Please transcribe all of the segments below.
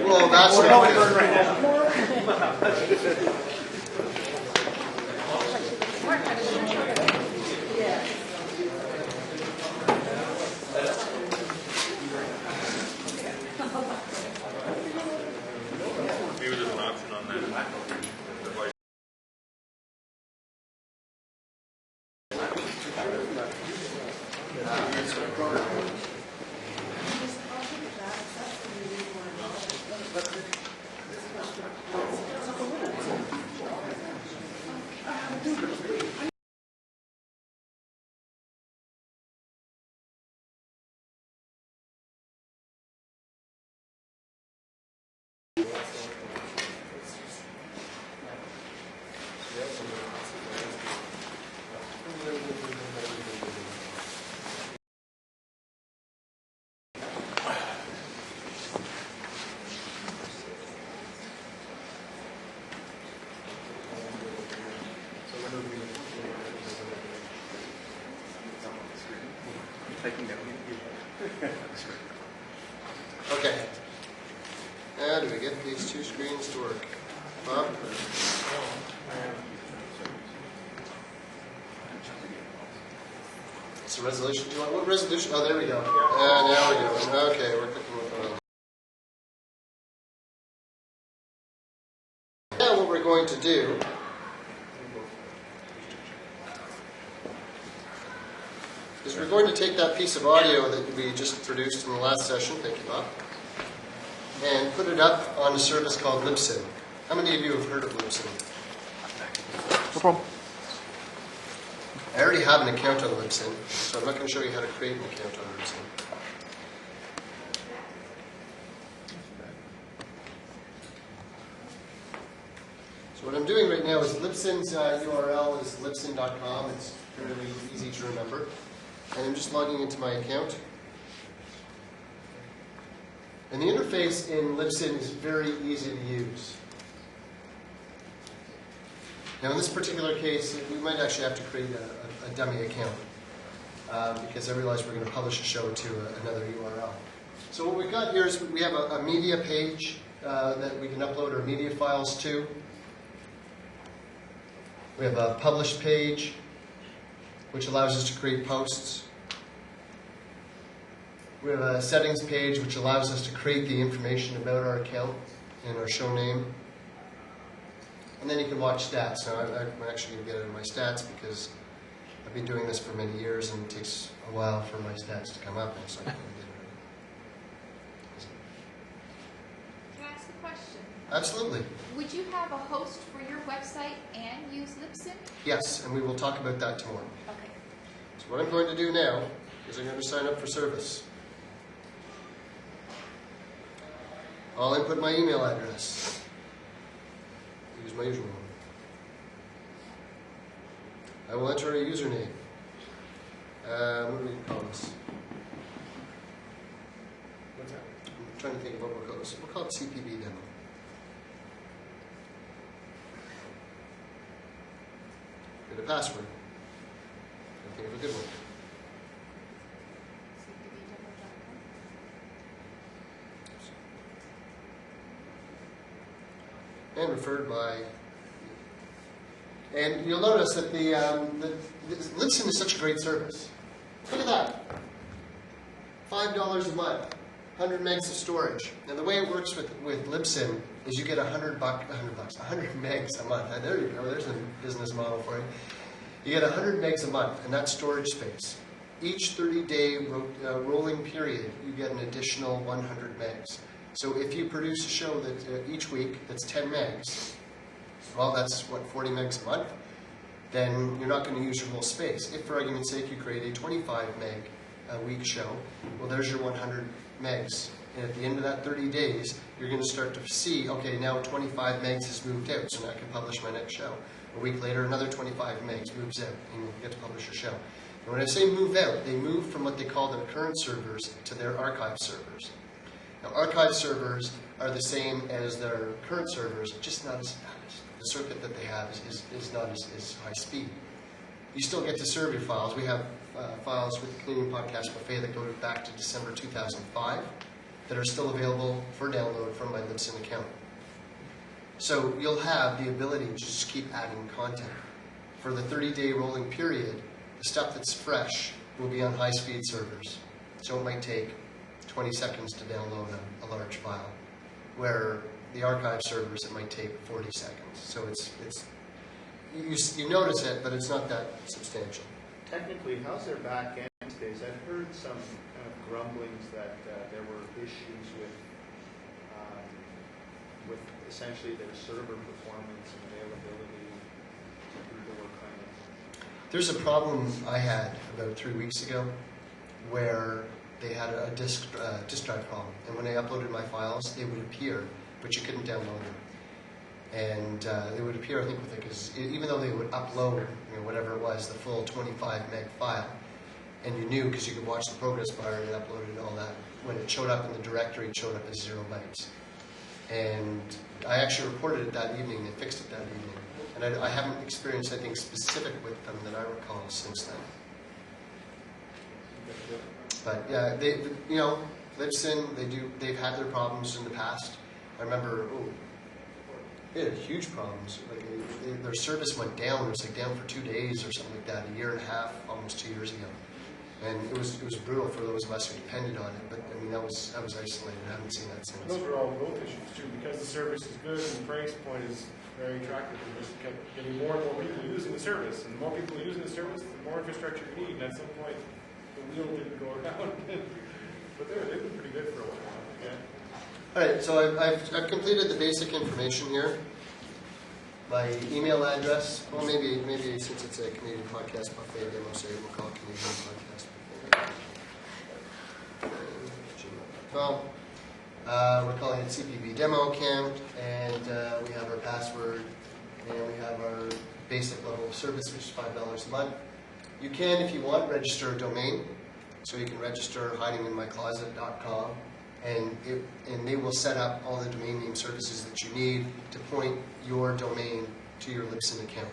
Well, that's not good. Maybe there's an option on that. Okay. How do we get these two screens to work? Bob? It's a resolution. Do you want what resolution? Oh, there we go. Now we go. Okay, we're cooking with oil. Now what we're going to do is we're going to take that piece of audio that we just produced in the last session, thank you, Bob, and put it up on a service called Libsyn. How many of you have heard of Libsyn? No problem. I already have an account on Libsyn, so I'm not going to show you how to create an account on Libsyn. So what I'm doing right now is Libsyn's URL is libsyn.com. It's fairly easy to remember. And I'm just logging into my account. And the interface in Libsyn is very easy to use. Now in this particular case, we might actually have to create a dummy account because I realize we're going to publish a show to another URL. So what we've got here is we have a media page that we can upload our media files to. We have a published page, which allows us to create posts. We have a settings page, which allows us to create the information about our account and our show name. And then you can watch stats. Now, I'm actually going to get into my stats because I've been doing this for many years and it takes a while for my stats to come up. And so I can ask a question? Absolutely. Would you have a host for your website and use Libsyn? Yes, and we will talk about that tomorrow. Okay. So what I'm going to do now is I'm going to sign up for service. I'll input my email address. Use my usual one. I will enter a username. What do we call this? What's that? I'm trying to think of what we'll call this. We'll call it CPB demo. Get a password. I think of a good one. And referred by. And you'll notice that the Libsyn is such a great service. Look at that. $5 a month, 100 megs of storage. And the way it works with Libsyn is you get 100 megs a month. There you go. There's a business model for you. You get 100 megs a month, and that's storage space. Each 30-day rolling period, you get an additional 100 megs. So if you produce a show that each week that's 10 megs, well, that's what, 40 megs a month, then you're not going to use your whole space. If, for argument's sake, you create a 25 meg a week show, well, there's your 100 megs. And at the end of that 30 days, you're going to start to see, okay, now 25 megs has moved out, so now I can publish my next show. A week later, another 25 megs moves out, and you get to publish your show. And when I say move out, they move from what they call their current servers to their archive servers. Now, archive servers are the same as their current servers, just not as fast. the circuit that they have is not as high speed. You still get to serve your files. We have files with the Canadian Podcast Buffet that go back to December 2005 that are still available for download from my Libsyn account. So you'll have the ability to just keep adding content. For the 30-day rolling period, the stuff that's fresh will be on high-speed servers. So it might take 20 seconds to download a large file, where the archive servers, it might take 40 seconds. So you notice it, but it's not that substantial. Technically, how's their back end these days? I've heard some kind of grumblings that there were issues with essentially their server performance and availability. People were kind of... There's a problem I had about 3 weeks ago where they had a disk drive problem, and when I uploaded my files, they would appear, but you couldn't download them. And they would appear, I think, with even though they would upload, whatever it was, the full 25 meg file, and you knew because you could watch the progress bar and it uploaded all that. When it showed up in the directory, it showed up as 0 bytes. And I actually reported it that evening. They fixed it that evening, and I haven't experienced anything specific with them that I recall since then. But yeah, Libsyn, they've had their problems in the past. I remember, they had huge problems. Like their service went down. It was like down for 2 days or something like that, a year and a half, almost 2 years ago. And it was brutal for those of us who depended on it. But I mean, that was isolated. I haven't seen that since. Those are all growth issues too, because the service is good and the price point is very attractive. We just kept getting more and more people using the service, and the more people using the service, the more infrastructure you need. And at some point, the wheel didn't go around. But they've been pretty good for a while. Yeah. All right, so I've completed the basic information here. My email address, well, maybe since it's a Canadian Podcast Buffet demo, so we'll call it Canadian Podcast Buffet. gmail.com. We're calling it CPB Demo Account, and we have our password, and we have our basic level of service, which is $5 a month. You can, if you want, register a domain. So you can register hidinginmycloset.com, and they will set up all the domain name services that you need to point your domain to your Libsyn account.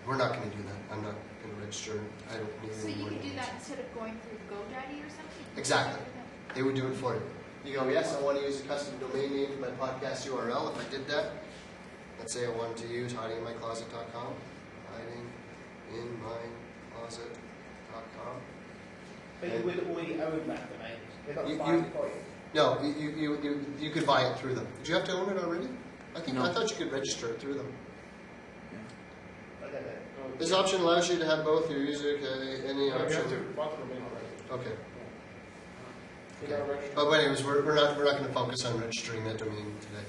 We're not going to do that. I'm not going to register. I don't need So any you more could do domains. that instead of going through GoDaddy or something? Exactly. They would do it for you. You go, yes, I want to use a custom domain name for my podcast URL. If I did that, let's say I wanted to use hidinginmycloset.com, hidinginmycloset.com. But you would only own that domain. They're not You- buying you- it for you. No, you could buy it through them. Did you have to own it already? I thought you could register it through them. I don't know. This option allows you to have both your user, any You have to option. bought the domain already. Okay. You gotta register. But anyways, we're not going to focus on registering that domain today.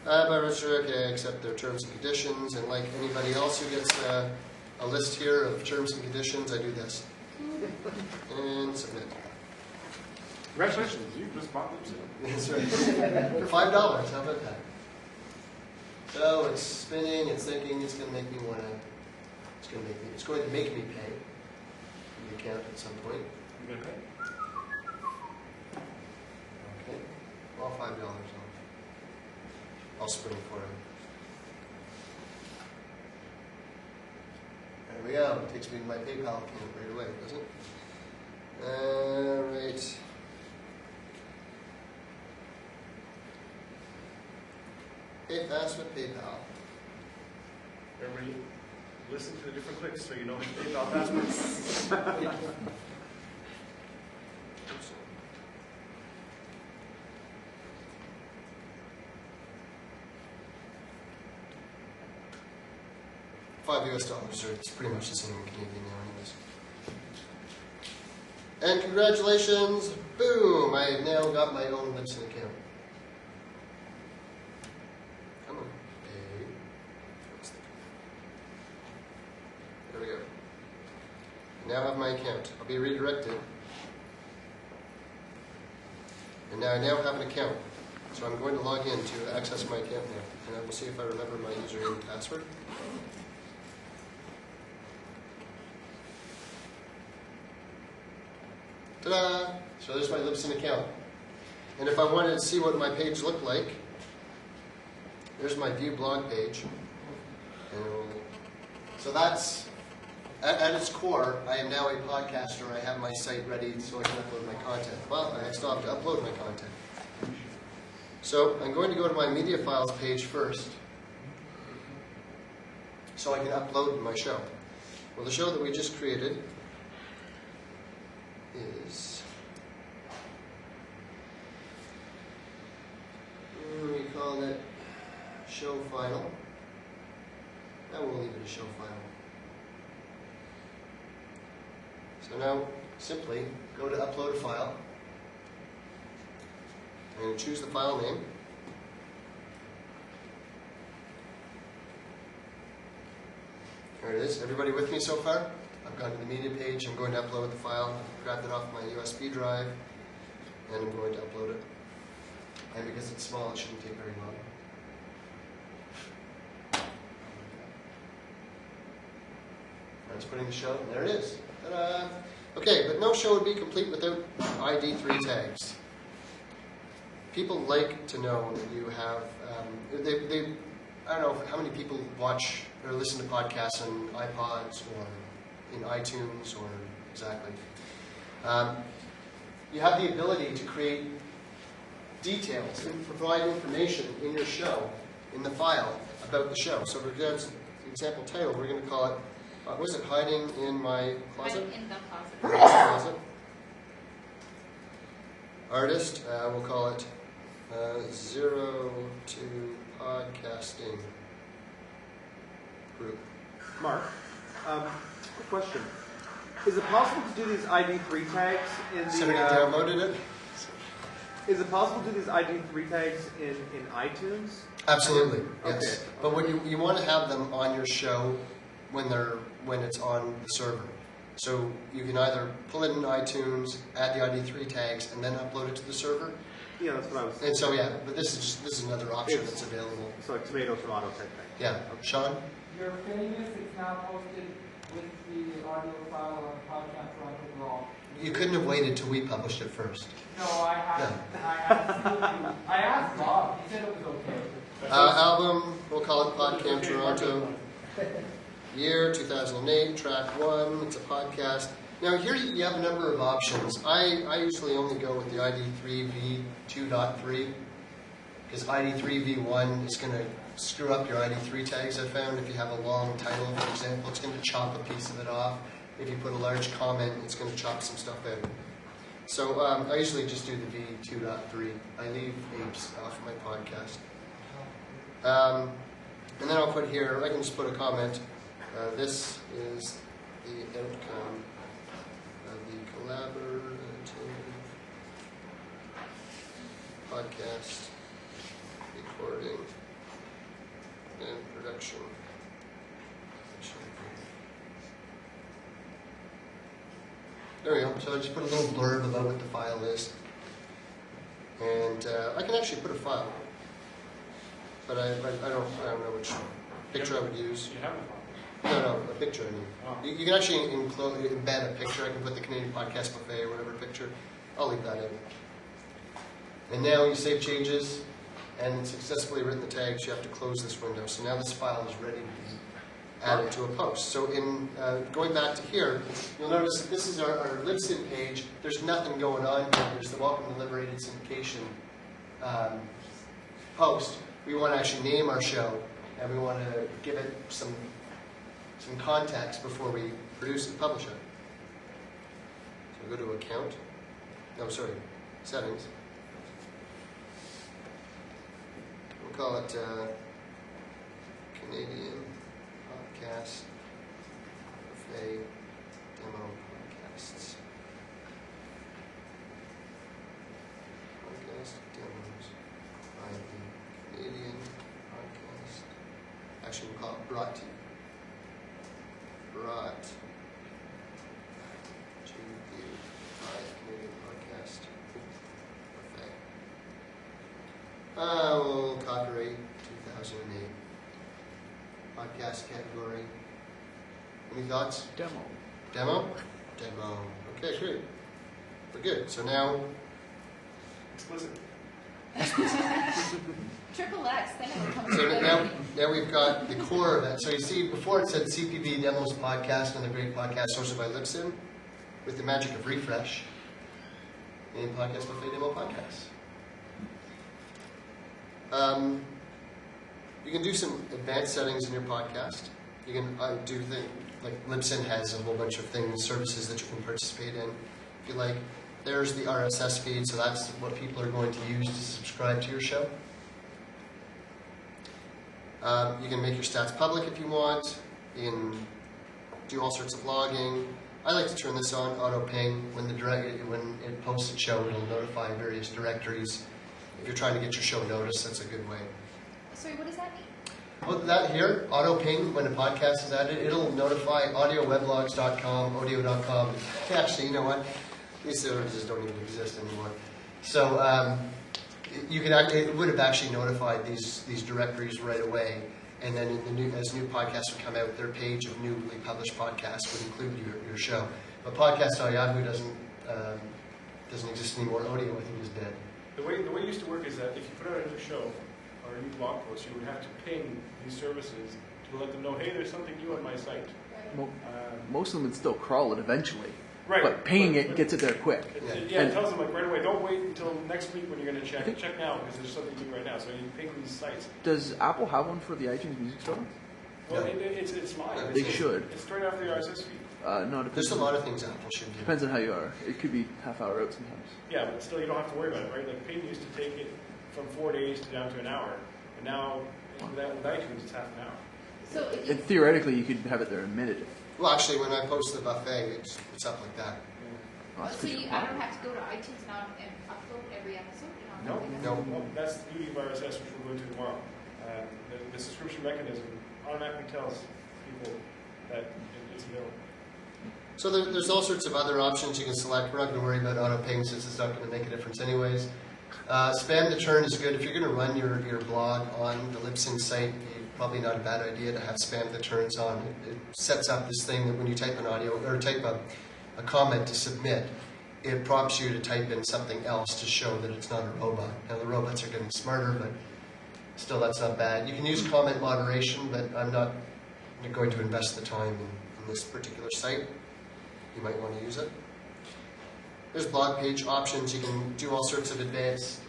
By register, okay, accept their terms and conditions, and like anybody else who gets a list here of terms and conditions, I do this. And submit. Congratulations, you just bought Libsyn. That's right. For $5, how about that? So it's spinning, it's thinking, it's going to make me want to, it's going to make me pay the account at some point. You gonna pay? Okay. Well, $5 off. I'll spring for it. There we go. It takes me to my PayPal account right away, doesn't it? Right. Pay fast with PayPal. Everybody listen to the different clicks so you know which PayPal password. $5 or it's pretty much the same in Canadian now anyways. And congratulations, boom, I have now got my own Libsyn account. Come on, pay. There we go. Now I have my account. I'll be redirected. And now I have an account. So I'm going to log in to access my account now. And I will see if I remember my username and password. Ta-da! So there's my Libsyn account. And if I wanted to see what my page looked like, there's my view blog page. And so that's, at its core, I am now a podcaster. I have my site ready so I can upload my content. Well, I still have to upload my content. So I'm going to go to my media files page first so I can upload my show. Well, the show that we just created is, we call it show file. I will leave it a show file. So now, simply go to upload a file and choose the file name. There it is. Everybody with me so far? I've gone to the media page. I'm going to upload the file. I've grabbed it off my USB drive, and I'm going to upload it. And because it's small, it shouldn't take very long. I was putting the show, and there it is. Ta-da! Okay, but no show would be complete without ID3 tags. People like to know that you have, I don't know how many people watch or listen to podcasts on iPods or in iTunes or exactly. You have the ability to create details and provide information in your show, in the file, about the show. So for example title, we're going to call it, what was it, Hiding in My Closet? Hiding in the closet. Closet. Artist, we'll call it Zero to Podcasting Group. Mark, quick question. Is it possible to do these ID3 tags in the... Somebody downloaded it? Is it possible to do these ID3 tags in iTunes? Absolutely, yes. Okay. But what you want to have them on your show when it's on the server. So you can either pull it in iTunes, add the ID3 tags, and then upload it to the server. Yeah, that's what I was... And so yeah, but this is another option that's available. So like tomato type thing. Yeah, Sean? You're famous. It's now posted with the audio file on Podcamp Toronto blog. You couldn't have waited till we published it first. No, I have. I asked Bob. He said it was okay. Album, we'll call it Podcamp Toronto. Year 2008, track 1. It's a podcast. Now here you have a number of options. I usually only go with the ID3 v2.3 because ID3 v1 is going to screw up your ID3 tags. I found if you have a long title, for example, it's going to chop a piece of it off. If you put a large comment, it's going to chop some stuff out. So I usually just do the v2.3. I leave apes off my podcast. And then I'll put here, I can just put a comment. This is the outcome of the collaborative podcast recording and production. There we go. So I just put a little blurb about what the file is. And I can actually put a file. But I don't know which picture I would use. You have a file. No, a picture I mean. Oh. You can actually embed a picture. I can put the Canadian Podcast Buffet or whatever picture. I'll leave that in. And now you save changes and successfully written the tags. You have to close this window. So now this file is ready to be added to a post. So in going back to here, you'll notice that this is our Libsyn page. There's nothing going on here. There's the Welcome to Liberated Syndication post. We want to actually name our show, and we want to give it some context before we produce and publish it. So go to Account. No, sorry, Settings. We'll call it Canadian Podcast Buffet Demo Podcasts. Podcast demos by the Canadian Podcast. Actually, we'll call it Brought to you. Brought to you by Canadian Podcast Buffet. We'll copyright 2008. Podcast category. Any thoughts? Demo. Demo? Demo. Okay, great. We're good. So now, Explicit. Triple X, then it becomes So really now we've got the core of it. So you see, before it said CPB Demos Podcast and the great podcast hosted by Libsyn, with the magic of refresh, in Podcast Buffet Demo Podcast. You can do some advanced settings in your podcast. You can do things like Libsyn has a whole bunch of things, services that you can participate in. If you like, there's the RSS feed, so that's what people are going to use to subscribe to your show. You can make your stats public if you want. You can do all sorts of logging. I like to turn this on, auto ping. When it posts a show, it'll notify various directories. If you're trying to get your show noticed, that's a good way. Sorry, what does that mean? Well, that here, auto ping, when a podcast is added, it'll notify audioweblogs.com, audio.com. Actually, you know what? These services don't even exist anymore. So it would have actually notified these directories right away. And then as new podcasts would come out, their page of newly published podcasts would include your show. But podcast.yahoo doesn't exist anymore. Audio, I think, is dead. The way it used to work is that if you put out a new show or a new blog post, you would have to ping these services to let them know, hey, there's something new on my site. Most of them would still crawl it eventually. Right. But pinging it gets it there quick. It tells them like right away, don't wait until next week when you're going to check. Check now because there's something new right now. So you ping these sites. Does Apple have one for the iTunes Music Store? Well, it's live. They should. It's straight off the RSS feed. No, There's a lot of things Apple should do. Depends on how you are. It could be half hour out sometimes. Yeah, but still you don't have to worry about it, right? Like ping used to take it from 4 days to down to an hour, and now with iTunes it's half an hour. So if And theoretically, you could have it there in a minute. Well, actually, when I post the buffet, it's up like that. Oh, that's so good. I don't have to go to iTunes now and upload every episode? You don't have to do that? No. That's the beauty of RSS, which we'll go into tomorrow. The subscription mechanism automatically tells people that it's available. So there's all sorts of other options you can select. We're not going to worry about auto ping since it's not going to make a difference anyways. Spam to turn is good. If you're going to run your blog on the Libsyn site, probably not a bad idea to have spam that turns on. It sets up this thing that when you type an audio or type a comment to submit, it prompts you to type in something else to show that it's not a robot. Now the robots are getting smarter, but still that's not bad. You can use comment moderation, but I'm not going to invest the time in this particular site. You might want to use it. There's blog page options. You can do all sorts of advanced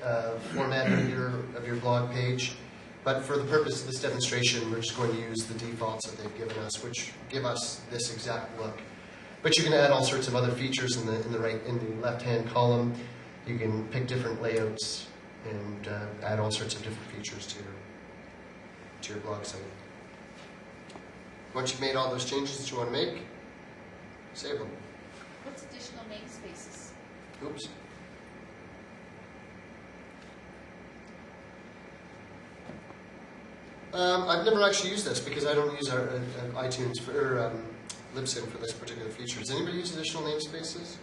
formatting of your blog page. But for the purpose of this demonstration, we're just going to use the defaults that they've given us, which give us this exact look. But you can add all sorts of other features in the left-hand column. You can pick different layouts and add all sorts of different features to your blog site. Once you've made all those changes that you want to make, save them. What's additional namespaces? Oops. I've never actually used this because I don't use our iTunes or Libsyn for this particular feature. Does anybody use additional namespaces?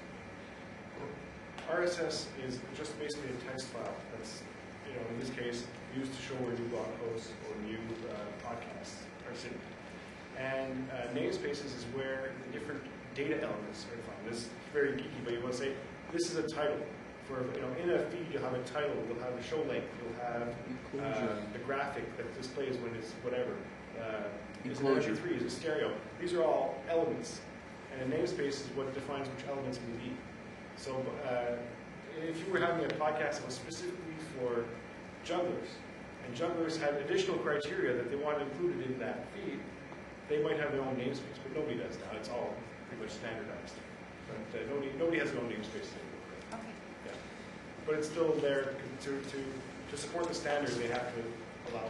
RSS is just basically a text file that's, in this case, used to show where new blog posts or new podcasts are sitting. And namespaces is where the different data elements are defined. This is very geeky, but you want to say, this is a title. For, in a feed, you'll have a title, you'll have a show length, you'll have the graphic that displays when it's whatever. Is an MP3, is a stereo. These are all elements. And a namespace is what defines which elements can be. So if you were having a podcast that was specifically for jugglers, and jugglers had additional criteria that they wanted included in that feed, they might have their own namespace, but nobody does now. It's all pretty much standardized. But nobody has their own namespace anymore. Okay. Yeah. But it's still there to support the standards they have to allow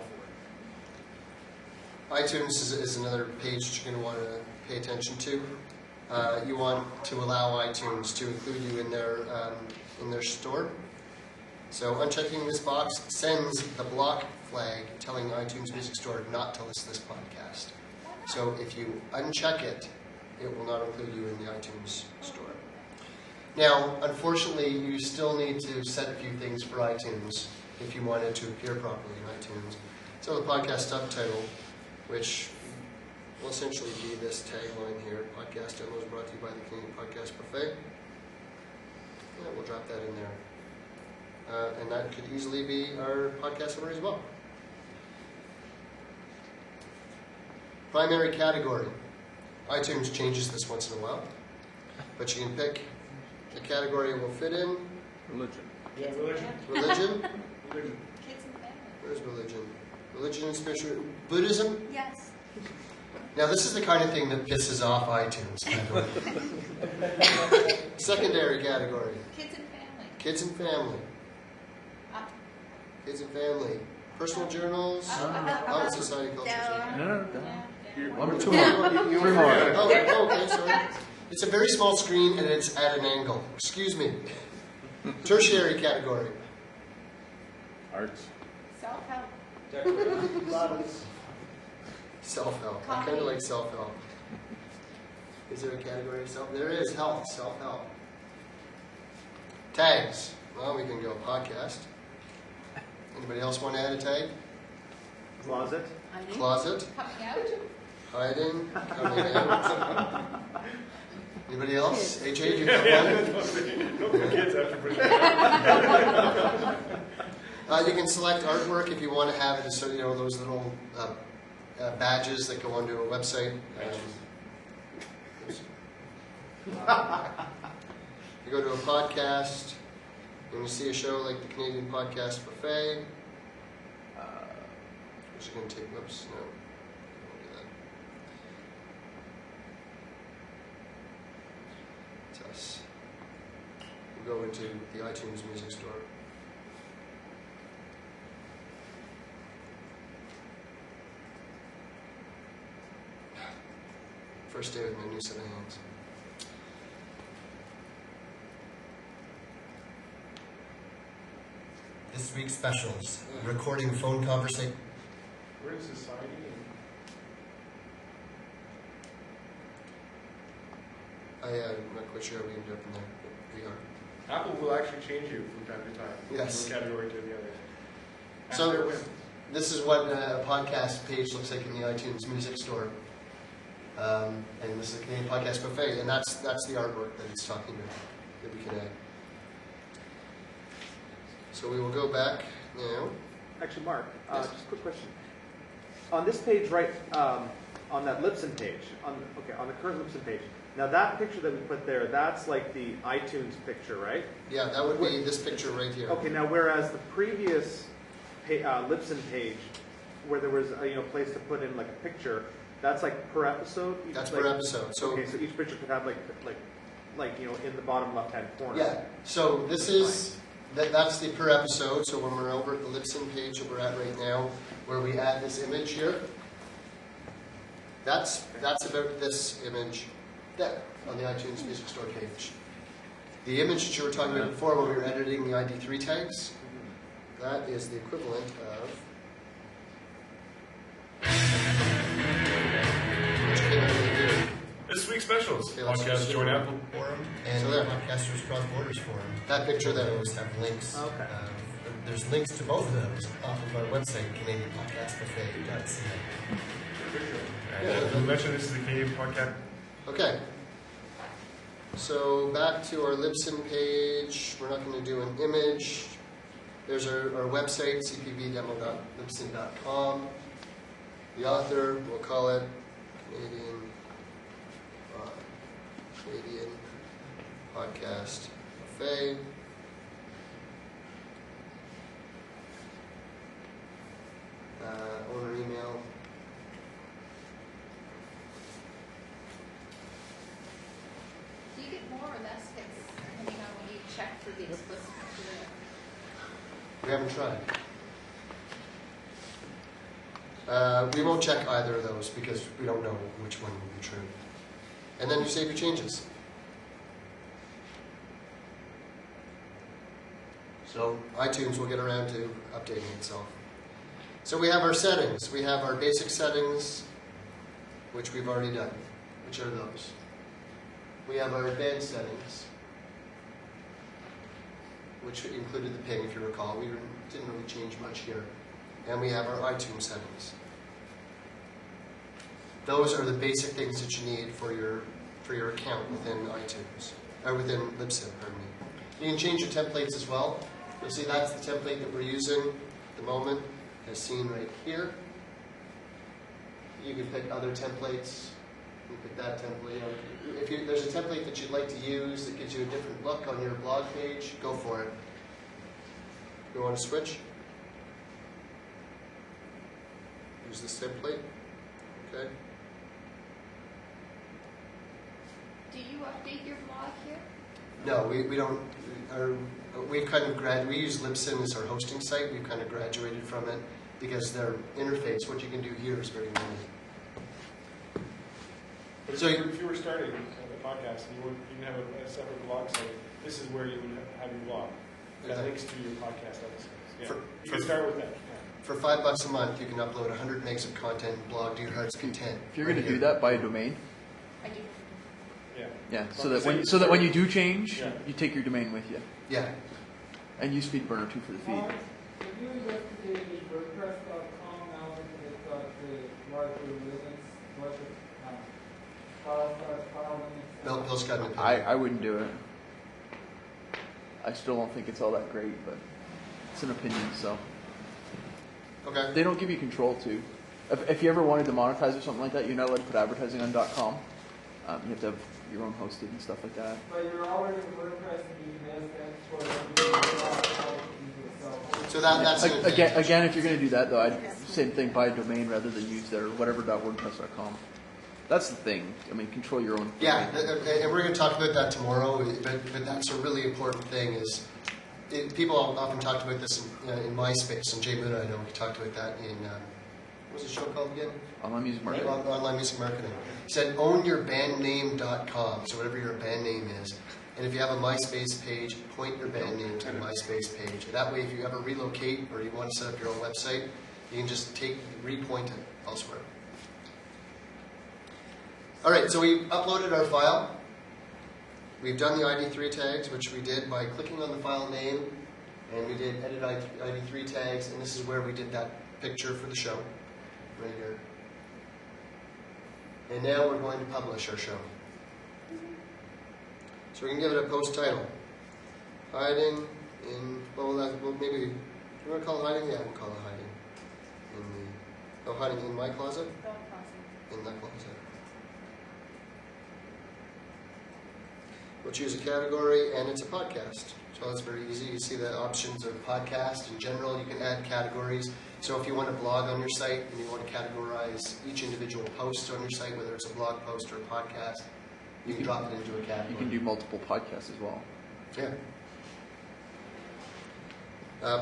for. iTunes is another page that you're going to want to pay attention to. You want to allow iTunes to include you in their store. So unchecking this box sends the block flag telling iTunes Music Store not to list this podcast. So if you uncheck it, it will not include you in the iTunes store. Now, unfortunately, you still need to set a few things for iTunes if you want it to appear properly in iTunes. So the podcast subtitle, which will essentially be this tagline here, podcast demos brought to you by the Canadian Podcast Buffet. Yeah, we'll drop that in there. and that could easily be our podcast summary as well. Primary category. iTunes changes this once in a while, but you can pick the category it will fit in. Religion. Yeah, religion. Religion? Religion. Kids and family. Where's religion? Religion and spiritual. Buddhism? Yes. Now this is the kind of thing that pisses off iTunes, by the way. Secondary category. Kids and family. Kids and family. Kids and family. Personal journals. Art, society, culture. No. One or two more. You were more. Oh, okay, sorry. It's a very small screen and it's at an angle. Excuse me. Tertiary category. Arts. Self-help. Self-help. I kind of like self-help. Is there a category of self? There is. Health. Self-help. Tags. Well, we can go podcast. Anybody else want to add a tag? Closet. Closet. Coming out. Hiding. Coming out. Anybody else? AJ, do you have one? No for kids after pushing You can select artwork if you want to have it, so you know those little badges that go onto a website. You go to a podcast, and you see a show like the Canadian Podcast Buffet, which is going to take. Whoops, no, don't do that. It's us. We'll go into the iTunes Music Store. First day with my new set of hands. This week's specials. Recording phone conversation. We're in society. I'm not quite sure how we ended up in there, but we are. Apple will actually change you from time to time. Yes. From one category to the other. So, After a win. this is what a podcast page looks like in the iTunes Music Store. And this is the Canadian Podcast Buffet, and that's the artwork that it's talking about that we can add. So we will go back now. Actually, Mark, Yes. just a quick question. On this page, right, on that Libsyn page, on the current Libsyn page, now that picture that we put there, that's like the iTunes picture, right? Yeah, that would be this picture right here. Okay, now whereas the previous Libsyn page, where there was a place to put in like a picture, that's like per episode. That's like, per episode. So okay, so each picture could have like in the bottom left-hand corner. yeah. So this is that's the per episode. So when we're over at the Libsyn page that we're at right now, where we add this image here, that's about this image there on the iTunes Music Store page. The image that you were talking about before when we were editing the ID3 tags, that is the equivalent of. Which came out of the video. This week's specials. Okay, let's Podcast just- Join Apple. Forum and So there. Podcasters Cross Borders Forum. That picture there. Those have links. Okay. There's links to both of those off of our website, CanadianPodcastBuffet.ca. Yeah, we mentioned this is the Canadian Podcast. Okay. So back to our Libsyn page. We're not going to do an image. There's our website, cpvdemo.libsyn.com. The author, we'll call it Canadian Podcast Buffet. Owner email. Do you get more or less hits depending on when you check for the explicit material? We haven't tried. We won't check either of those because we don't know which one will be true. And then you save your changes. So iTunes will get around to updating itself. So we have our settings. We have our basic settings, which we've already done. Which are those? We have our advanced settings, which included the ping, if you recall. We didn't really change much here. And we have our iTunes settings. Those are the basic things that you need for your account within iTunes, or within Libsyn, pardon me. You can change your templates as well. You'll see that's the template that we're using at the moment, as seen right here. You can pick other templates. You pick that template. You know, if there's a template that you'd like to use that gives you a different look on your blog page, go for it. You want to switch? Use this template. Okay. Do you update your blog here? No, we don't. We've kind of we use Libsyn as our hosting site. We've kind of graduated from it because their interface, what you can do here, is very limited. But So if you were starting a podcast and you didn't have a separate blog site, this is where you would have your blog. That links to your podcast episodes. Yeah. You can start with that. Yeah. For $5 a month, you can upload 100 megs of content and blog to your heart's content. If you're going to do that, buy a domain. I do. Yeah. Yeah, so that when you do change, you take your domain with you. Yeah. And use FeedBurner too for the feed. If you investigate WordPress.com now, it's got the larger links, file links. Bill's got an opinion. I wouldn't do it. I still don't think it's all that great, but it's an opinion, so. Okay. They don't give you control too. If you ever wanted to monetize or something like that, you're not allowed to put advertising on .com. You have to have your own hosted and stuff like that. But you're already in WordPress and you can export So that's an advantage. Again, if you're going to do that, though, same thing, buy a domain rather than use their whatever.wordpress.com. That's the thing. I mean, control your own. Yeah, and we're going to talk about that tomorrow, but that's a really important thing is, people often talked about this in MySpace, and Jay Muda, I know he talked about that in, what's the show called again? Online music marketing. Online music marketing. He said, ownyourBandName.com, so whatever your band name is. And if you have a MySpace page, point your band name to the MySpace page. That way, if you ever relocate or you want to set up your own website, you can just repoint it elsewhere. All right, so we uploaded our file. We've done the ID3 tags, which we did by clicking on the file name, and we did edit ID3 tags, and this is where we did that picture for the show, right here. And now we're going to publish our show. So we can give it a post title. Hiding in, maybe, you want to call it hiding? Yeah, we'll call it hiding. Hiding in my closet? In that closet. We'll choose a category, and it's a podcast. So that's very easy. You see the options of podcast in general. You can add categories. So if you want to blog on your site and you want to categorize each individual post on your site, whether it's a blog post or a podcast, you can drop it into a category. You can do multiple podcasts as well. Yeah.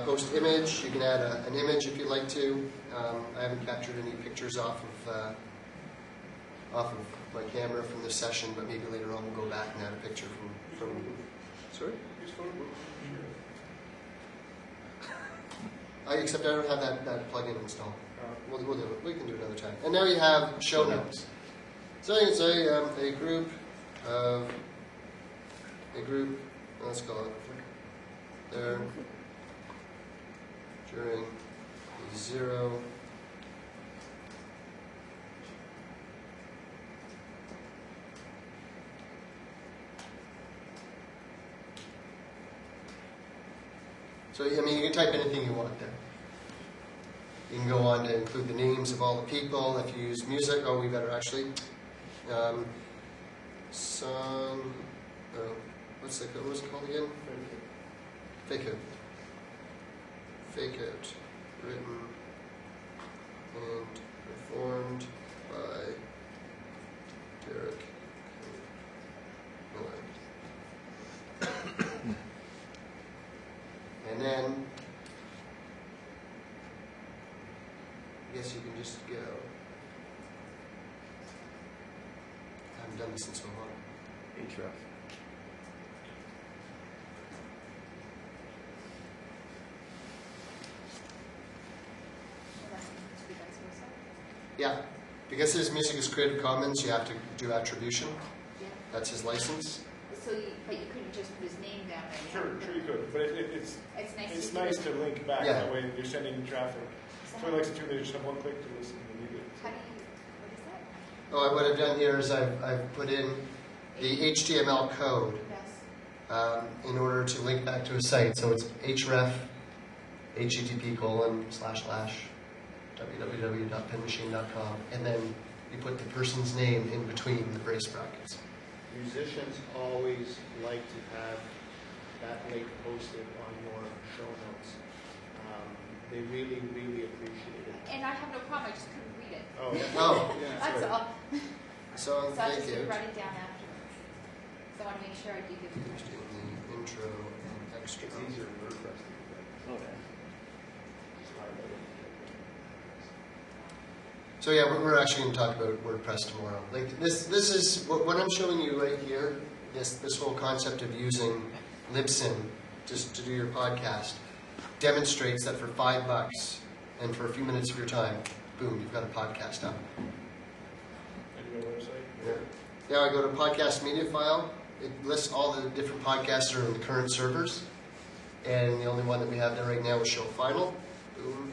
Post image. You can add an image if you'd like to. I haven't captured any pictures off of my camera from this session, but maybe later on we'll go back and add a picture from sorry? Except I don't have that plugin installed. We'll do it. We can do it another time. And now you have show notes. So you can say a group, let's call it there, during the 0 So, I mean, you can type anything you want there. You can go on to include the names of all the people. If you use music, we better actually. Song, what's it called again? Fake Out. Fake Out. Written and performed by Derek Miller. And then, I guess you can just go. I haven't done this in so long. Href. Yeah, because his music is Creative Commons, you have to do attribution. Yeah. That's his license. But you couldn't just put his name down there. Sure you could, but it's nice to link back. Yeah. That way you're sending traffic. So he likes it too. They just have one click to listen and leave it. How do you, what is that? What I've done here is I've put in the HTML code Yes. in order to link back to a site. So it's href, http://www.penmachine.com, and then you put the person's name in between the brace brackets. Musicians always like to have that link posted on your show notes. They really, really appreciate it. And I have no problem, I just couldn't read it. Oh, yeah. Oh, That's all. so So I thank just you. would write it down afterwards. So I want to make sure I do give it. Just in the intro and extra. It's easier in WordPress to do that. Okay. Just highlight it. So yeah, we're actually going to talk about WordPress tomorrow. Like this is what I'm showing you right here. This whole concept of using Libsyn just to do your podcast demonstrates that for $5 and for a few minutes of your time, boom, you've got a podcast up. And your website. Now I go to podcast media file. It lists all the different podcasts that are in the current servers, and the only one that we have there right now is Show Final. Boom.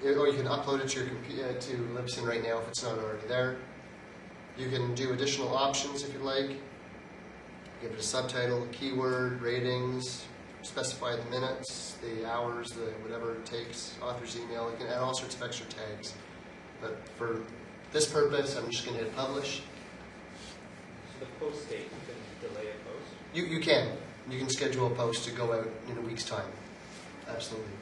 Or you can upload it to your computer to Libsyn right now if it's not already there. You can do additional options if you like. Give it a subtitle, keyword, ratings, specify the minutes, the hours, the whatever it takes, author's email. You can add all sorts of extra tags. But for this purpose, I'm just going to hit publish. So the post date, you can delay a post? You can. You can schedule a post to go out in a week's time. Absolutely.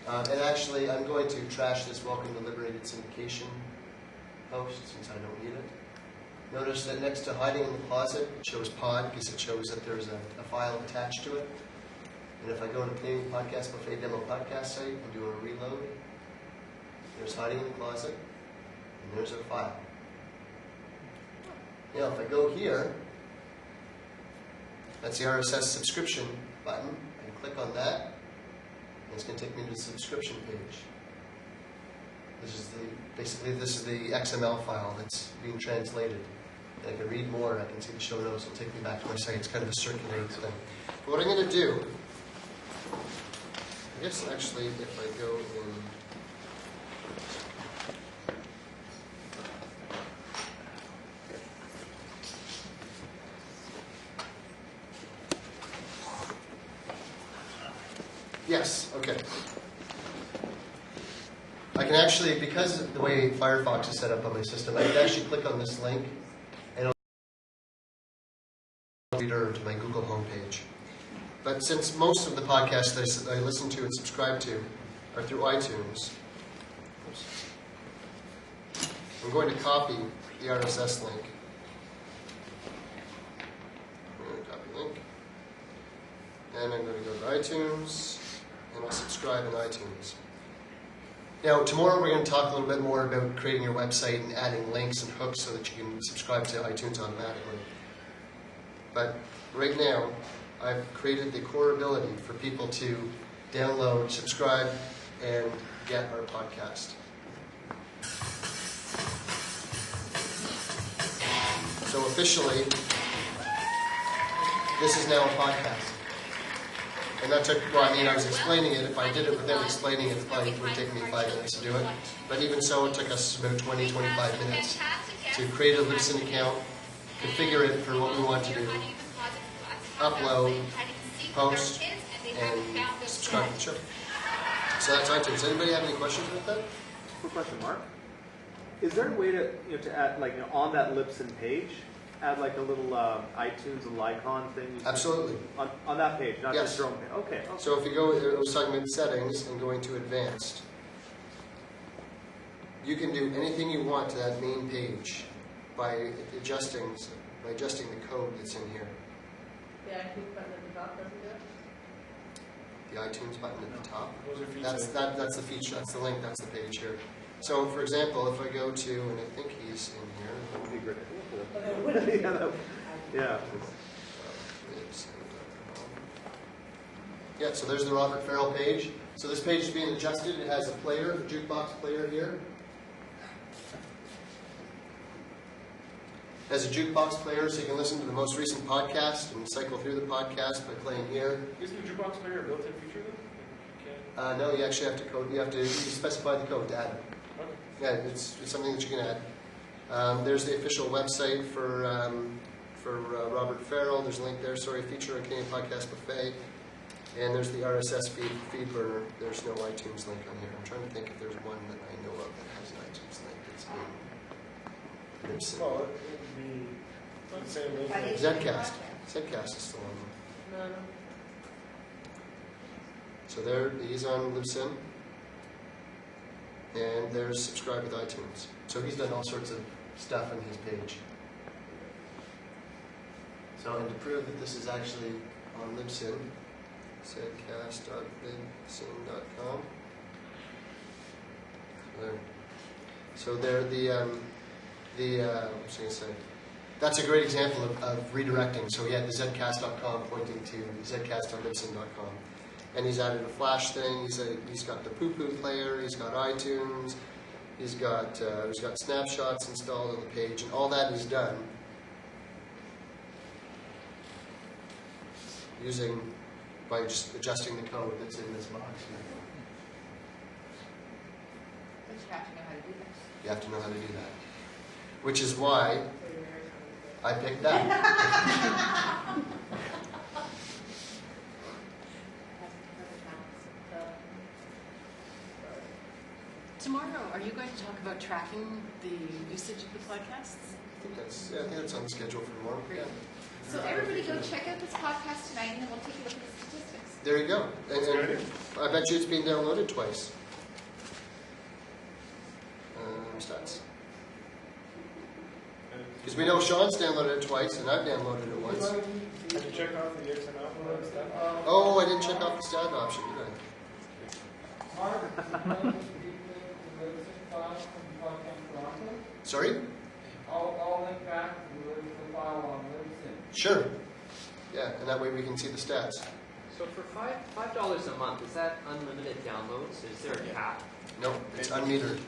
And actually, I'm going to trash this Welcome to Liberated Syndication post since I don't need it. Notice that next to hiding in the closet, it shows pod because it shows that there's a file attached to it. And if I go to Canadian Podcast Buffet Demo Podcast site and do a reload, there's hiding in the closet, and there's a file. Now, if I go here, that's the RSS subscription button. I can click on that, and it's going to take me to the subscription page. Basically this is the XML file that's being translated. And I can read more, and I can see the show notes. It'll take me back to my site. It's kind of a circulating thing. But what I'm going to do, I guess actually if I go in, yes, okay. I can actually, because of the way Firefox is set up on my system, I can actually click on this link and it'll lead her to my Google homepage. But since most of the podcasts that I listen to and subscribe to are through iTunes, I'm going to copy the RSS link. I'm going to copy link. And I'm going to go to iTunes, and I'll subscribe in iTunes. Now, tomorrow we're going to talk a little bit more about creating your website and adding links and hooks so that you can subscribe to iTunes automatically. But right now, I've created the core ability for people to download, subscribe, and get our podcast. So officially, this is now a podcast. And that took, well, I mean, I was explaining it. If I did it without explaining it, it probably would take me 5 minutes to do it. But even so, it took us about 20, 25 minutes to create a Libsyn account, configure it for what we want to do, upload, post, and subscribe to the show. So that's iTunes. Anybody have any questions about that? Quick question, Mark. Is there a way to to add on that Libsyn page, add like a little iTunes little icon thing? Absolutely. On that page, not Yes. just your own page. Okay. So if you go, I was talking about settings and going to advanced, you can do anything you want to that main page by adjusting the code that's in here. The iTunes button at the top doesn't do it? The iTunes button at the top. Those are features. That's the feature. That's the link. That's the page here. So, for example, if I go to, and I think he's in here. That would be great. Yeah. Yeah, so there's the Robert Farrell page. So this page is being adjusted. It has a player, a jukebox player here. It has a jukebox player, so you can listen to the most recent podcast and cycle through the podcast by playing here. Is the jukebox player a built-in feature then? You can't. No, you actually have to code. You specify the code to add it. Okay. Yeah, it's something that you can add. There's the official website for for Robert Farrell. There's a link there. Sorry, feature on Canadian Podcast Buffet. And there's the RSS feed burner. There's no iTunes link on here. I'm trying to think if there's one that I know of that has an iTunes link. It's in Libsyn. Well, it would be the same link. Zcast. Zcast is still on there. So there, he's on Libsyn. And there's subscribe with iTunes. So he's done all sorts of stuff on his page. So, and to prove that this is actually on Libsyn, zcast.libsyn.com. So there, what was I going to say? That's a great example of redirecting. So he had the zcast.com pointing to zcast.libsyn.com. And he's added a flash thing. He's got the poo-poo player. He's got iTunes. He's got snapshots installed on the page, and all that is done by just adjusting the code that's in this box here. But you have to know how to do this. You have to know how to do that, which is why I picked that. Tomorrow, are you going to talk about tracking the usage of the podcasts? I think that's on the schedule for tomorrow. Yeah. So everybody go check out this podcast tonight, and then we'll take a look at the statistics. There you go. And I bet you it's been downloaded twice. Stats. Because we know Sean's downloaded it twice, and I've downloaded it once. Have you checked off the XML and stuff? Oh, I didn't check off the stat option, did I? Mark, the Libsyn file from Podcamp Toronto, Sorry? I'll link back to the Libsyn file on Libsyn. Sure. Yeah, and that way we can see the stats. So for $5 a month, is that unlimited downloads? Is there a cap? No, it's unmetered.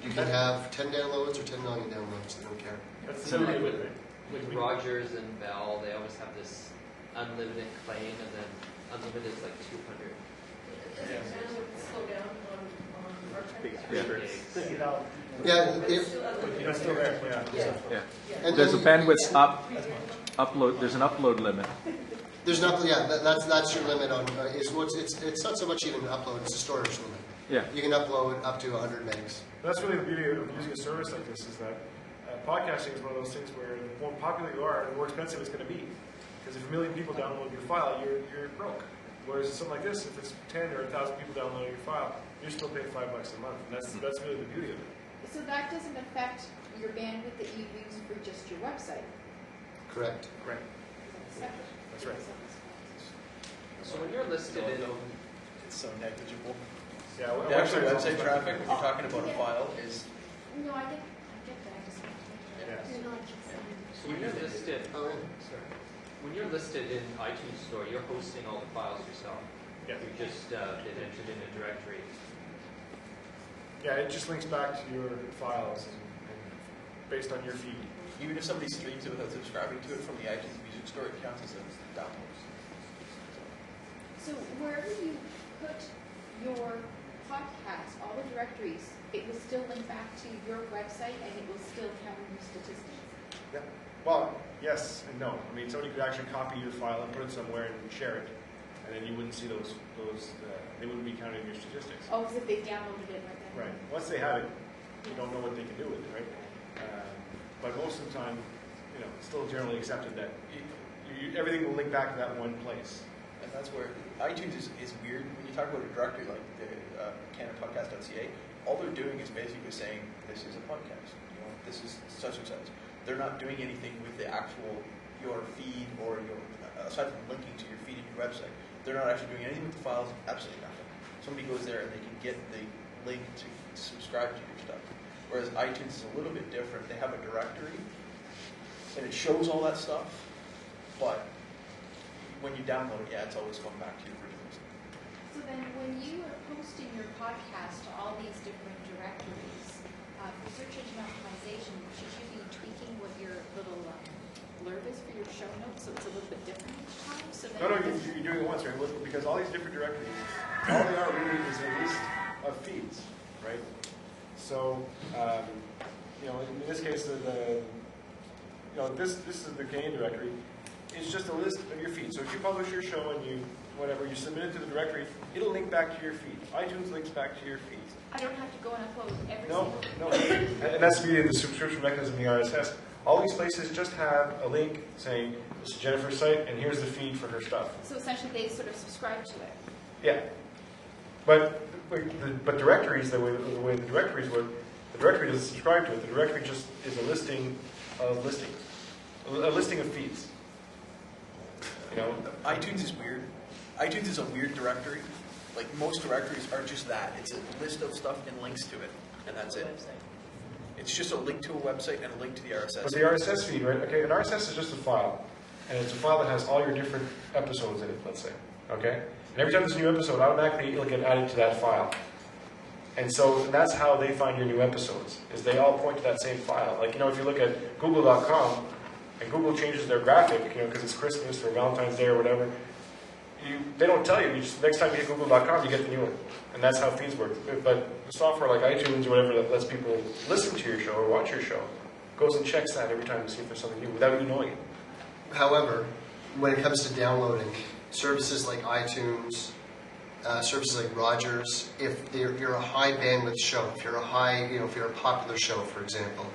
You can have 10 downloads or 10 million downloads. They don't care. That's So- With Rogers and Bell, they always have this unlimited claim, and then unlimited is like 200. Yeah, That's still there, yeah. Yeah. There's a bandwidth upload. There's an upload limit. there's not. Yeah, that's your limit on. It's not so much even an upload. It's a storage limit. Yeah. You can upload up to 100 megs. That's really the beauty of using a service like this, is that podcasting is one of those things where the more popular you are, the more expensive it's going to be. Because if 1 million people download your file, you're broke. Whereas something like this, if it's 10 or 1,000 people downloading your file, you're still paying $5 a month, and that's really the beauty of it. So that doesn't affect your bandwidth that you use for just your website. Correct. Right. That's right. So when you're listed in... It's so negligible. Yeah, The actual website traffic, when you're talking about a file, is No, I get that. I just want to make sure. So when you're listed... Oh, yeah. Sorry. When you're listed in iTunes Store, you're hosting all the files yourself. Yeah. You just been entered in a directory. Yeah, it just links back to your files and based on your feed. even if somebody streams it without subscribing to it from the iTunes Music Store, it counts as a download. So wherever you put your podcast, all the directories, it will still link back to your website and it will still count in your statistics. Yeah. Well, yes and no. I mean, somebody could actually copy your file and put it somewhere and share it, and then you wouldn't see those they wouldn't be counted in your statistics. Oh, because if they downloaded it right then. Right. Once they have it, you don't know what they can do with it, right? But most of the time, you know, it's still generally accepted that everything will link back to that one place. And that's where iTunes is weird. When you talk about a directory like the CanadaPodcast.ca, all they're doing is basically saying, this is a podcast. You know, this is such and such. They're not doing anything with the actual, your feed or your, aside from linking to your feed and your website, they're not actually doing anything with the files, absolutely nothing. Somebody goes there and they can get the link to subscribe to your stuff. Whereas iTunes is a little bit different. They have a directory, and it shows all that stuff, but when you download it, yeah, it's always going back to your original stuff. So then when you are posting your podcast to all these different directories, for search engine optimization, should you be tweaking what your little blurb is for your show notes so it's a little bit different each time? So then No, you're doing it once, right? Because all these different directories, all they are really is a list of feeds, right? So, you know, in this case, this is the Canadian directory. It's just a list of your feeds. So if you publish your show and you submit it to the directory, it'll link back to your feed. iTunes links back to your feeds. I don't have to go and upload every No, single. no. And that's the beauty of the subscription mechanism in the RSS. All these places just have a link saying, this is Jennifer's site, and here's the feed for her stuff. So essentially they sort of subscribe to it. Yeah. But directories, the way the directories work, the directory doesn't subscribe to it. The directory just is a listing of listings, a listing of feeds. iTunes is weird. iTunes is a weird directory. Like most directories are just that. It's a list of stuff and links to it, and that's it. It's just a link to a website and a link to the RSS. But the RSS feed, right? Okay, an RSS is just a file, and it's a file that has all your different episodes in it. Let's say, okay, and every time there's a new episode, automatically it'll get added to that file. And so that's how they find your new episodes, is they all point to that same file. Like, if you look at Google.com, and Google changes their graphic, because it's Christmas or Valentine's Day or whatever, they don't tell you. Next time you hit Google.com, you get the new one. And that's how feeds work. But software like iTunes or whatever that lets people listen to your show or watch your show goes and checks that every time to see if there's something new without you knowing it. However, when it comes to downloading, services like iTunes, services like Rogers, if you're a high bandwidth show, if you're a popular show, for example,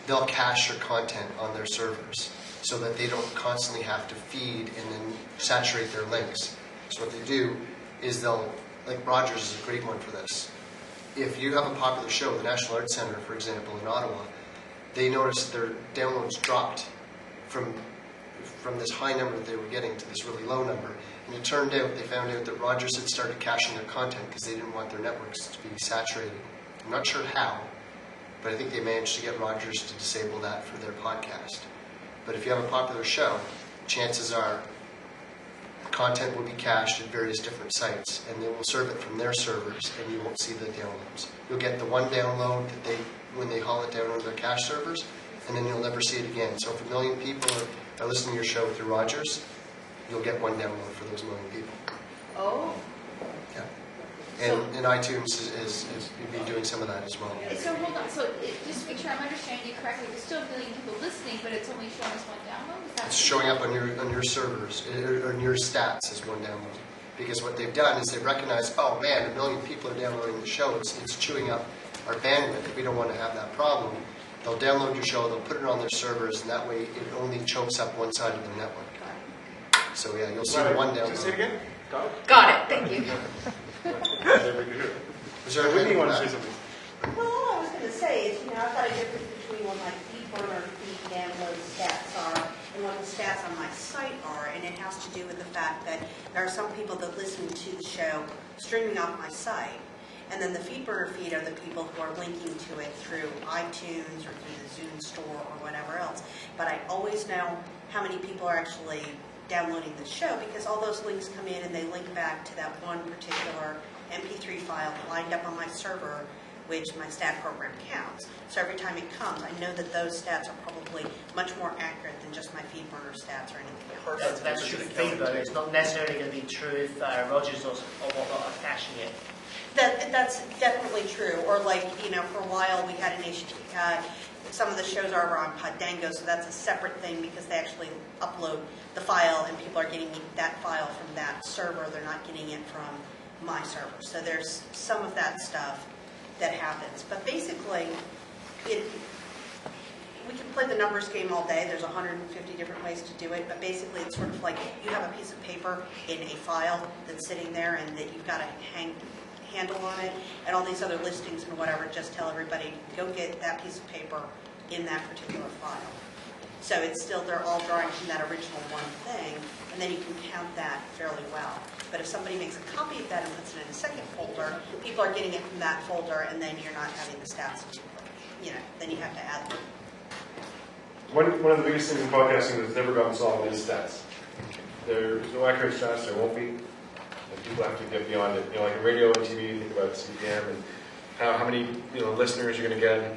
they'll cache your content on their servers so that they don't constantly have to feed and then saturate their links. So what they do is like Rogers is a great one for this. If you have a popular show, the National Arts Centre, for example, in Ottawa, they noticed their downloads dropped from this high number that they were getting to this really low number. And it turned out, they found out that Rogers had started caching their content because they didn't want their networks to be saturated. I'm not sure how, but I think they managed to get Rogers to disable that for their podcast. But if you have a popular show, chances are content will be cached at various different sites, and they will serve it from their servers, and you won't see the downloads. You'll get the one download that when they haul it down on their cache servers, and then you'll never see it again. So if 1 million people are listening to your show through Rogers, you'll get one download for those 1 million people. Oh. Yeah. And iTunes is be doing some of that as well. So hold on. So just to make sure I'm understanding you correctly, there's still 1 million people listening, but it's only showing us one download? Is that It's showing up on your servers, or on your stats as one download. Because what they've done is they've recognized, oh man, 1 million people are downloading the show. It's chewing up our bandwidth. We don't want to have that problem. They'll download your show, they'll put it on their servers, and that way it only chokes up one side of their network. So yeah, you'll see one download. Say it again? Got it, thank you. Is there a Whitney want to say something? Well, all I was going to say is, I've got a difference between what my feed burner feed download stats are and what the stats on my site are, and it has to do with the fact that there are some people that listen to the show streaming off my site, and then the feed burner feed are the people who are linking to it through iTunes or through the Zune store or whatever else. But I always know how many people are actually downloading the show because all those links come in and they link back to that one particular MP3 file lined up on my server, which my stat program counts. So every time it comes, I know that those stats are probably much more accurate than just my feed burner stats or anything else. That's true feed burner. It's not necessarily going to be true if Rogers or whatnot are caching it. That's definitely true. Or like, for a while we had an issue. Some of the shows are over on Poddango, so that's a separate thing because they actually upload the file and people are getting that file from that server. They're not getting it from my server. So there's some of that stuff that happens. But basically, we can play the numbers game all day. There's 150 different ways to do it. But basically, it's sort of like you have a piece of paper in a file that's sitting there and that you've got a handle on it, and all these other listings and whatever, just tell everybody, go get that piece of paper in that particular file. So it's still, they're all drawing from that original one thing, and then you can count that fairly well. But if somebody makes a copy of that and puts it in a second folder, people are getting it from that folder, and then you're not having the stats, then you have to add them. One of the biggest things in podcasting that's never gotten solved is stats. There's no accurate stats, there won't be. And people have to get beyond it. Like in radio and TV, you think about CPM and how many listeners you're going to get.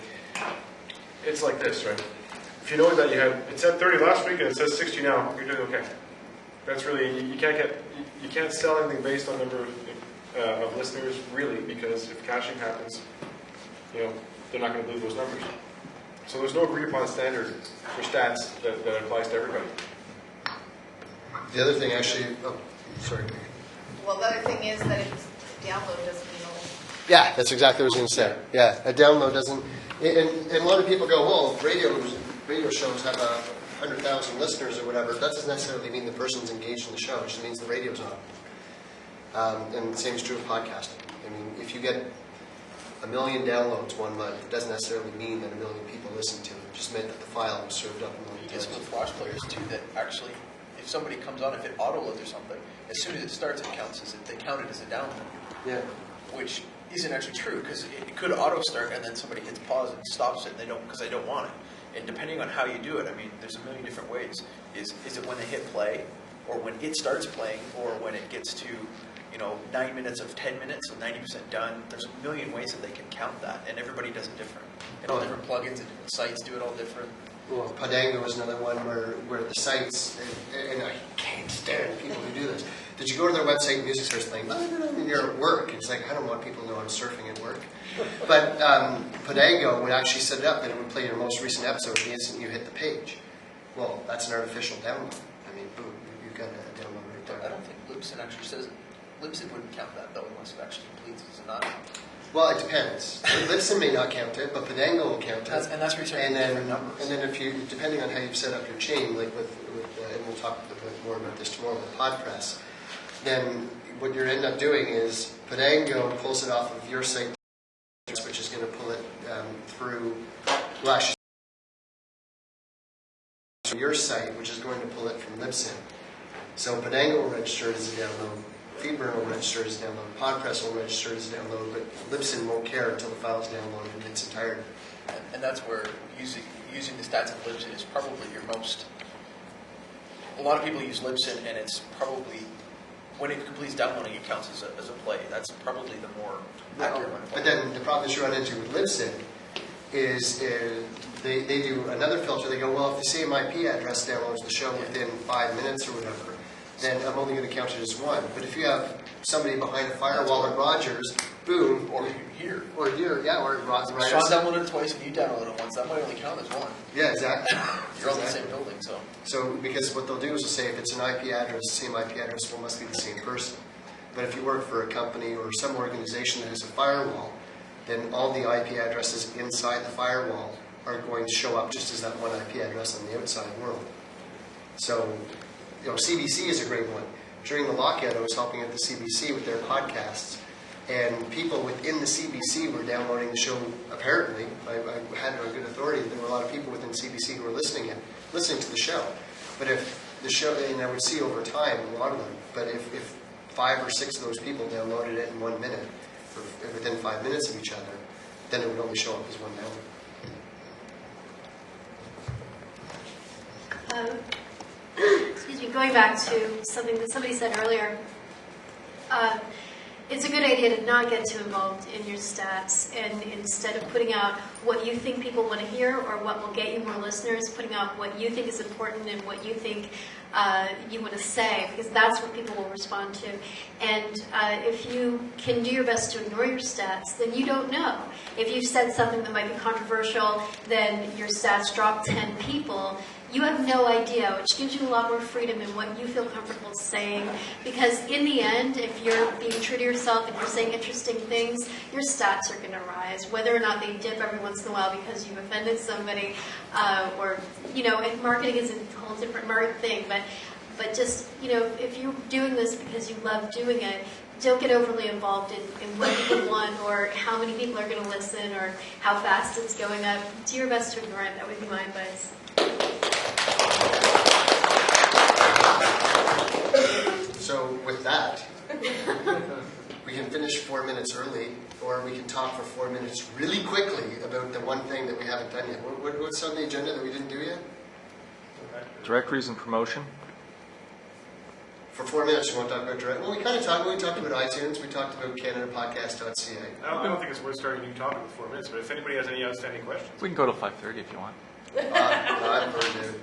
It's like this, right? If you know that it said 30 last week and it says 60 now, you're doing okay. That's really, you can't sell anything based on number of listeners, really, because if caching happens, they're not going to believe those numbers. So there's no agreed upon standard for stats that applies to everybody. The other thing actually, sorry. Well, the other thing is that if download doesn't mean all. Yeah, that's exactly what I was going to say. Yeah, a download doesn't, and a lot of people go, well, radio shows have 100,000 listeners or whatever. That doesn't necessarily mean the person's engaged in the show. It just means the radio's on. And the same is true of podcasting. I mean, if you get 1 million downloads one month, it doesn't necessarily mean that 1 million people listen to it. It just meant that the file was served up 1 million It's times. with flash players too that actually, if somebody comes on, if it auto-loads or something, as soon as it starts, it counts as they count it as a download. Yeah. Which isn't actually true because it could auto-start and then somebody hits pause and stops it and they don't want it. And depending on how you do it, I mean, there's a million different ways. Is it when they hit play, or when it starts playing, or when it gets to 9 minutes of 10 minutes, so 90% done. There's a million ways that they can count that, and everybody does it different. And all different plugins and different sites do it all different. Well, Podango is another one where the sites, and I can't stand people who do this. Did you go to their website and music starts playing? And you're at work. It's like, I don't want people to know I'm surfing at work. But Podango would actually set it up and it would play your most recent episode the instant you hit the page. Well, that's an artificial download. I mean, boom, you've got a download right there. I don't think Libsyn actually says it. Libsyn wouldn't count that though unless it actually completes it. Is it not? Well, it depends. Libsyn may not count it, but Podango will count it. And that's where you're starting different numbers. And then if you, depending on how you've set up your chain, like with and we'll talk a bit more about this tomorrow with PodPress, then what you're end up doing is Podango pulls it off of your site, which is going to pull it through, well actually, your site, which is going to pull it from Libsyn. So Podango will register it as a download. Feedburn will register as a download, PodPress will register as a download, but Libsyn won't care until the file is downloaded in its entirety. And that's where using the stats of Libsyn is probably your most. A lot of people use Libsyn, and it's probably when it completes downloading, it counts as a play. That's probably the more accurate one. But then the problem that you run into with Libsyn is they do another filter. They go, well, if the same IP address downloads the show within 5 minutes or whatever, then I'm only going to count it as one. But if you have somebody behind a firewall at Rogers, boom. Or here. Or here, yeah, or at Rogers. Sean downloaded it twice and you downloaded it once. That might only count as one. Yeah, exactly. You're on the same building, so. So, because what they'll do is they'll say if it's an IP address, the same IP address, well, it must be the same person. But if you work for a company or some organization that has a firewall, then all the IP addresses inside the firewall are going to show up just as that one IP address on the outside world. So, CBC is a great one. During the lockout, I was helping at the CBC with their podcasts, and people within the CBC were downloading the show. Apparently, I had a good authority that there were a lot of people within CBC who were listening to the show. But if the show, and I would see over time a lot of them, but if 5 or 6 of those people downloaded it in 1 minute, or within 5 minutes of each other, then it would only show up as one download. Excuse me, going back to something that somebody said earlier, it's a good idea to not get too involved in your stats, and instead of putting out what you think people want to hear or what will get you more listeners, putting out what you think is important and what you think you want to say, because that's what people will respond to. And if you can do your best to ignore your stats, then you don't know. If you've said something that might be controversial, then your stats drop 10 people. You have no idea, which gives you a lot more freedom in what you feel comfortable saying. Because in the end, if you're being true to yourself and you're saying interesting things, your stats are going to rise. Whether or not they dip every once in a while because you've offended somebody, or, and marketing is a whole different thing. But just, if you're doing this because you love doing it, don't get overly involved in what people want or how many people are going to listen or how fast it's going up. Do your best to ignore it. That would be my advice. So with that, we can finish 4 minutes early, or we can talk for 4 minutes really quickly about the one thing that we haven't done yet. What's on the agenda that we didn't do yet? Directories and promotion. For 4 minutes, you want to talk about direct? Well, we kind of talked. We talked about iTunes. We talked about CanadaPodcast.ca. I don't think it's worth starting a new topic with 4 minutes, but if anybody has any outstanding questions. We can go to 5:30 if you want. I've heard it.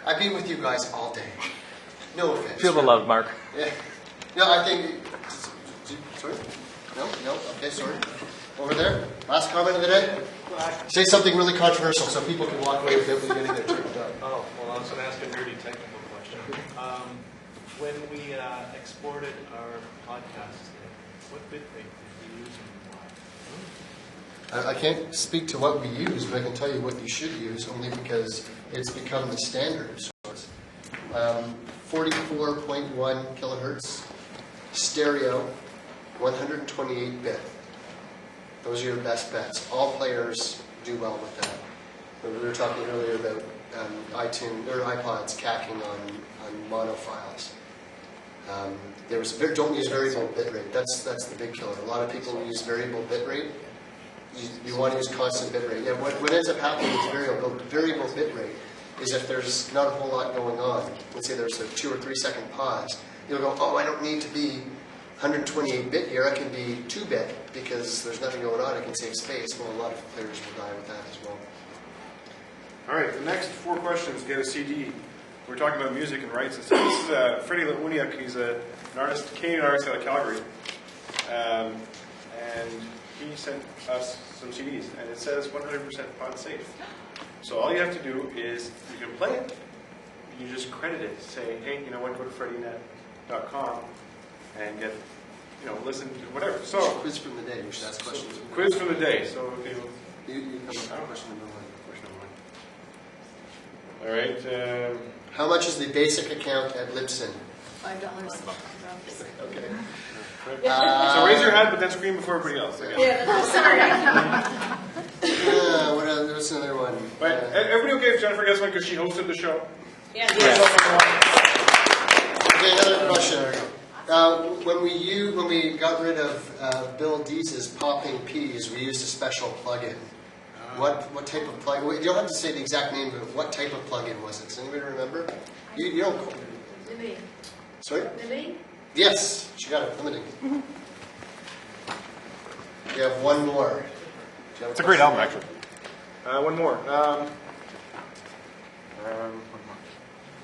I've been with you guys all day. No offense. Feel the love, Mark. Yeah. No, I think. Sorry? No? Okay, sorry. Over there. Last comment of the day. Say something really controversial so people can walk away without getting their turn done. Oh, well, I was going to ask a nerdy technical question. When we exported our podcast, what bit rate did we use and why? I can't speak to what we use, but I can tell you what you should use, only because it's become the standard source. 44.1 kilohertz, stereo, 128-bit. Those are your best bets. All players do well with that. We were talking earlier about iTunes or iPods cacking on mono files. Don't use variable bitrate. That's the big killer. A lot of people use variable bitrate. You want to use constant bitrate. Yeah, what ends up happening with variable bitrate is if there's not a whole lot going on. Let's say there's a 2 or 3 second pause. You'll go, oh, I don't need to be 128-bit here. I can be 2-bit because there's nothing going on. I can save space. Well, a lot of players will die with that as well. All right, the next 4 questions get a CD. We're talking about music and rights and stuff. This is Freddie Uniak. He's an artist, Canadian artist out of Calgary. And he sent us some CDs, and it says 100% pod safe. So all you have to do is, you can play it, you just credit it, say, hey, you know what, go to freddynet.com and get, listen to whatever. So quiz from the day. We should ask questions. Quiz from the day. So okay, you come up question number 1. All right. How much is the basic account at Libsyn? $5. Okay. So raise your hand, but then scream before everybody else. Sorry. What's another one? But everybody okay if Jennifer gets one because she hosted the show? Yeah. Okay, another question. When we got rid of Bill Deese's popping peas, we used a special plugin. What type of plugin? You don't have to say the exact name, but what type of plugin was it? Does anybody remember? You don't. Libby. Sorry? Libby? Yes, she got it. Limiting. You have one more. It's a great album, actually. One more.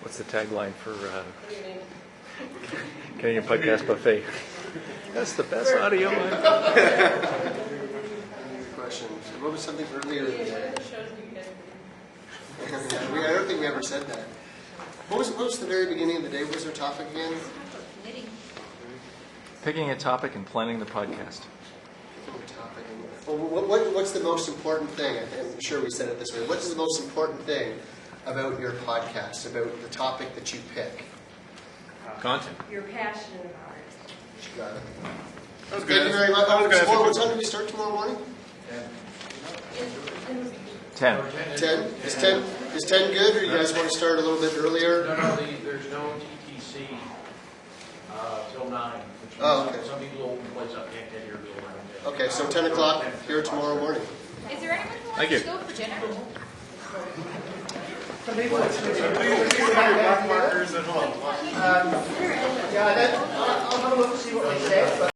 What's the tagline for Canadian Podcast Buffet? That's the best audio Question. What was something earlier? I don't think we ever said that. What was the very beginning of the day? What was our topic again? Picking a topic and planning the podcast. Well, what's the most important thing? I'm sure we said it this way. What's the most important thing about your podcast, about the topic that you pick? Content. You're passionate about it. She got it. That was good. Thank you very much. What time do we start tomorrow morning? 10. 10? Is 10 good, or do you guys want to start a little bit earlier? No, there's no TTC till 9. Which means some people open the place up, can't get here till 9. Okay, so 10 o'clock here tomorrow morning. Is there anyone who Thank wants you. to go for dinner? Please have your black markers at home. Yeah, I'll have a look to see what they say.